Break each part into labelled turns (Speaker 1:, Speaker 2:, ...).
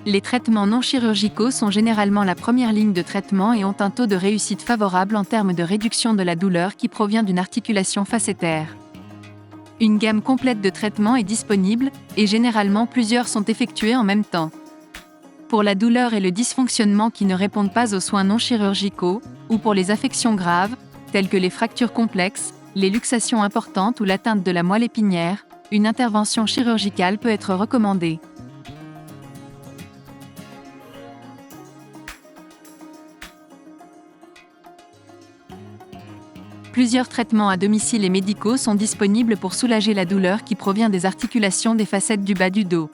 Speaker 1: Les traitements non chirurgicaux sont généralement la première ligne de traitement et ont un taux de réussite favorable en termes de réduction de la douleur qui provient d'une articulation facétaire. Une gamme complète de traitements est disponible, et généralement plusieurs sont effectués en même temps. Pour la douleur et le dysfonctionnement qui ne répondent pas aux soins non chirurgicaux, ou pour les affections graves, telles que les fractures complexes, les luxations importantes ou l'atteinte de la moelle épinière, une intervention chirurgicale peut être recommandée. Plusieurs traitements à domicile et médicaux sont disponibles pour soulager la douleur qui provient des articulations des facettes du bas du dos.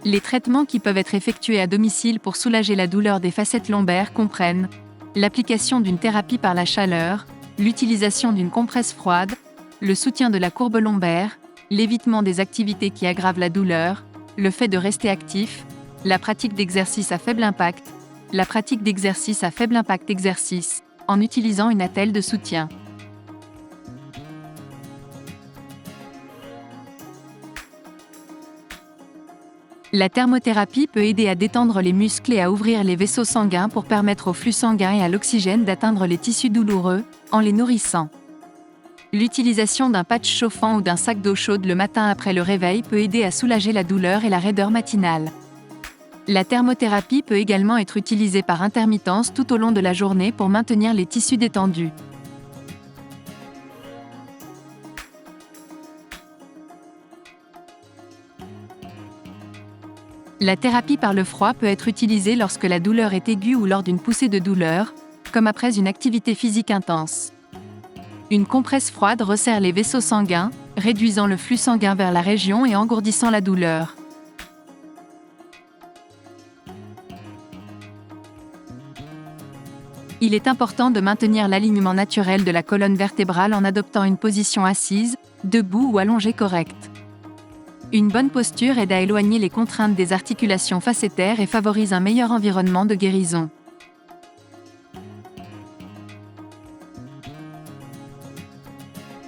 Speaker 1: Les traitements qui peuvent être effectués à domicile pour soulager la douleur des facettes lombaires comprennent l'application d'une thérapie par la chaleur, l'utilisation d'une compresse froide, le soutien de la courbe lombaire, l'évitement des activités qui aggravent la douleur, le fait de rester actif, la pratique d'exercices à faible impact, la pratique d'exercices à faible impact exercice, en utilisant une attelle de soutien. La thermothérapie peut aider à détendre les muscles et à ouvrir les vaisseaux sanguins pour permettre au flux sanguin et à l'oxygène d'atteindre les tissus douloureux, en les nourrissant. L'utilisation d'un patch chauffant ou d'un sac d'eau chaude le matin après le réveil peut aider à soulager la douleur et la raideur matinale. La thermothérapie peut également être utilisée par intermittence tout au long de la journée pour maintenir les tissus détendus. La thérapie par le froid peut être utilisée lorsque la douleur est aiguë ou lors d'une poussée de douleur, comme après une activité physique intense. Une compresse froide resserre les vaisseaux sanguins, réduisant le flux sanguin vers la région et engourdissant la douleur. Il est important de maintenir l'alignement naturel de la colonne vertébrale en adoptant une position assise, debout ou allongée correcte. Une bonne posture aide à éloigner les contraintes des articulations facétaires et favorise un meilleur environnement de guérison.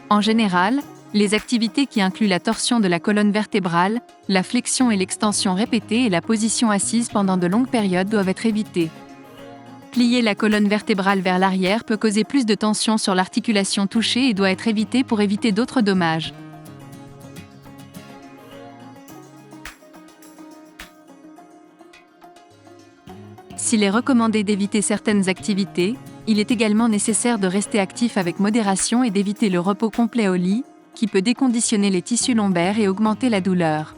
Speaker 1: En général, les activités qui incluent la torsion de la colonne vertébrale, la flexion et l'extension répétée et la position assise pendant de longues périodes doivent être évitées. Plier la colonne vertébrale vers l'arrière peut causer plus de tension sur l'articulation touchée et doit être évité pour éviter d'autres dommages. S'il est recommandé d'éviter certaines activités, il est également nécessaire de rester actif avec modération et d'éviter le repos complet au lit, qui peut déconditionner les tissus lombaires et augmenter la douleur.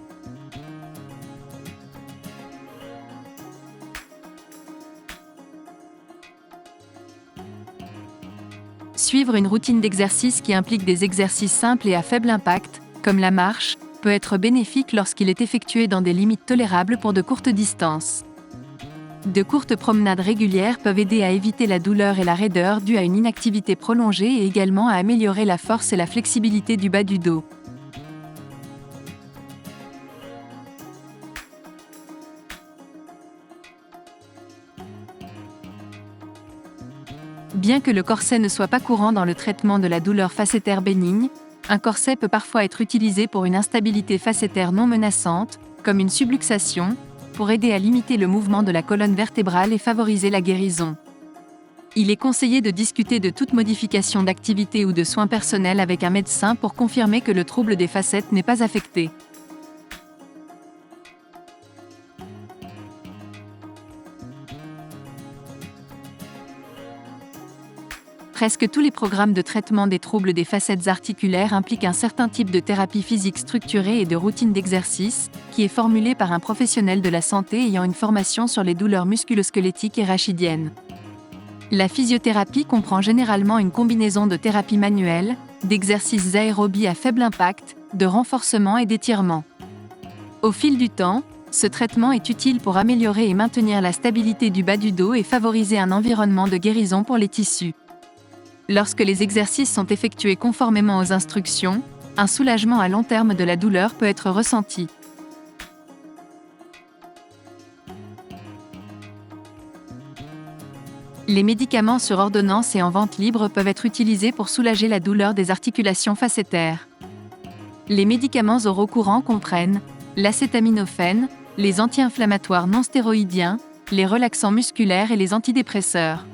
Speaker 1: Suivre une routine d'exercice qui implique des exercices simples et à faible impact, comme la marche, peut être bénéfique lorsqu'il est effectué dans des limites tolérables pour de courtes distances. De courtes promenades régulières peuvent aider à éviter la douleur et la raideur due à une inactivité prolongée et également à améliorer la force et la flexibilité du bas du dos. Bien que le corset ne soit pas courant dans le traitement de la douleur facétaire bénigne, un corset peut parfois être utilisé pour une instabilité facétaire non menaçante, comme une subluxation, pour aider à limiter le mouvement de la colonne vertébrale et favoriser la guérison. Il est conseillé de discuter de toute modification d'activité ou de soins personnels avec un médecin pour confirmer que le trouble des facettes n'est pas affecté. Presque tous les programmes de traitement des troubles des facettes articulaires impliquent un certain type de thérapie physique structurée et de routine d'exercice, qui est formulée par un professionnel de la santé ayant une formation sur les douleurs musculo-squelettiques et rachidiennes. La physiothérapie comprend généralement une combinaison de thérapie manuelle, d'exercices aérobies à faible impact, de renforcement et d'étirement. Au fil du temps, ce traitement est utile pour améliorer et maintenir la stabilité du bas du dos et favoriser un environnement de guérison pour les tissus. Lorsque les exercices sont effectués conformément aux instructions, un soulagement à long terme de la douleur peut être ressenti. Les médicaments sur ordonnance et en vente libre peuvent être utilisés pour soulager la douleur des articulations facétaires. Les médicaments oraux courants comprennent l'acétaminophène, les anti-inflammatoires non stéroïdiens, les relaxants musculaires et les antidépresseurs.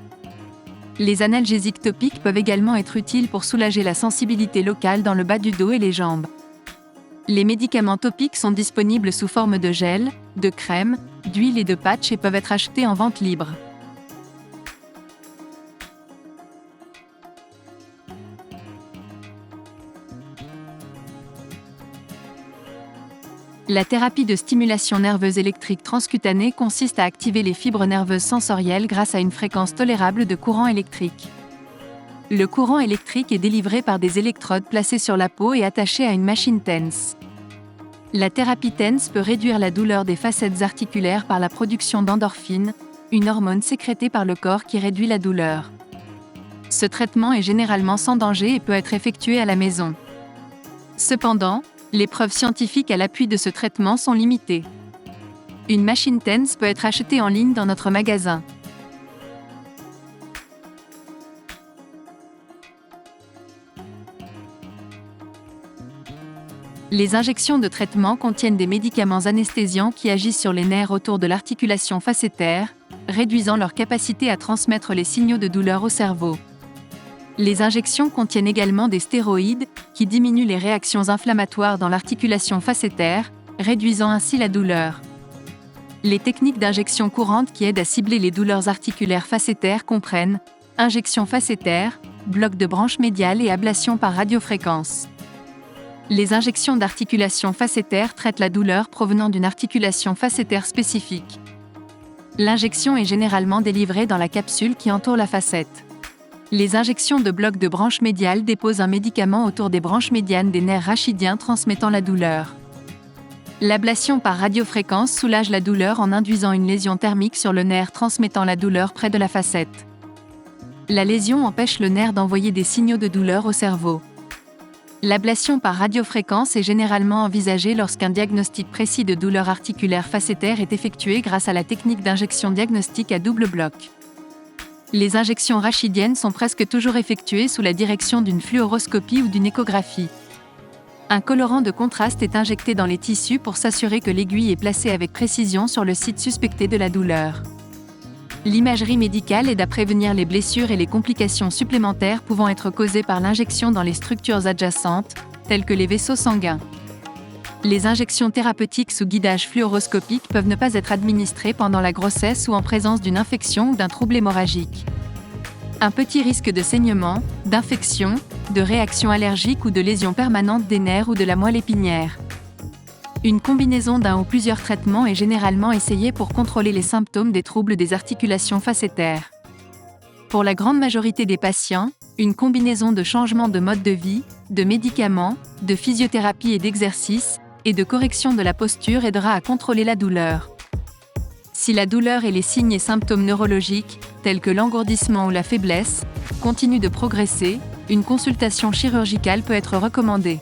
Speaker 1: Les analgésiques topiques peuvent également être utiles pour soulager la sensibilité locale dans le bas du dos et les jambes. Les médicaments topiques sont disponibles sous forme de gel, de crème, d'huile et de patch et peuvent être achetés en vente libre. La thérapie de stimulation nerveuse électrique transcutanée consiste à activer les fibres nerveuses sensorielles grâce à une fréquence tolérable de courant électrique. Le courant électrique est délivré par des électrodes placées sur la peau et attachées à une machine TENS. La thérapie TENS peut réduire la douleur des facettes articulaires par la production d'endorphine, une hormone sécrétée par le corps qui réduit la douleur. Ce traitement est généralement sans danger et peut être effectué à la maison. Cependant, les preuves scientifiques à l'appui de ce traitement sont limitées. Une machine TENS peut être achetée en ligne dans notre magasin. Les injections de traitement contiennent des médicaments anesthésiants qui agissent sur les nerfs autour de l'articulation facétaire, réduisant leur capacité à transmettre les signaux de douleur au cerveau. Les injections contiennent également des stéroïdes, qui diminuent les réactions inflammatoires dans l'articulation facétaire, réduisant ainsi la douleur. Les techniques d'injection courantes qui aident à cibler les douleurs articulaires facétaires comprennent injection facétaire, bloc de branche médiale et ablation par radiofréquence. Les injections d'articulation facétaire traitent la douleur provenant d'une articulation facétaire spécifique. L'injection est généralement délivrée dans la capsule qui entoure la facette. Les injections de blocs de branche médiale déposent un médicament autour des branches médianes des nerfs rachidiens transmettant la douleur. L'ablation par radiofréquence soulage la douleur en induisant une lésion thermique sur le nerf transmettant la douleur près de la facette. La lésion empêche le nerf d'envoyer des signaux de douleur au cerveau. L'ablation par radiofréquence est généralement envisagée lorsqu'un diagnostic précis de douleur articulaire facétaire est effectué grâce à la technique d'injection diagnostique à double bloc. Les injections rachidiennes sont presque toujours effectuées sous la direction d'une fluoroscopie ou d'une échographie. Un colorant de contraste est injecté dans les tissus pour s'assurer que l'aiguille est placée avec précision sur le site suspecté de la douleur. L'imagerie médicale aide à prévenir les blessures et les complications supplémentaires pouvant être causées par l'injection dans les structures adjacentes, telles que les vaisseaux sanguins. Les injections thérapeutiques sous guidage fluoroscopique peuvent ne pas être administrées pendant la grossesse ou en présence d'une infection ou d'un trouble hémorragique. Un petit risque de saignement, d'infection, de réaction allergique ou de lésion permanente des nerfs ou de la moelle épinière. Une combinaison d'un ou plusieurs traitements est généralement essayée pour contrôler les symptômes des troubles des articulations facétaires. Pour la grande majorité des patients, une combinaison de changements de mode de vie, de médicaments, de physiothérapie et d'exercice, et de correction de la posture aidera à contrôler la douleur. Si la douleur et les signes et symptômes neurologiques, tels que l'engourdissement ou la faiblesse, continuent de progresser, une consultation chirurgicale peut être recommandée.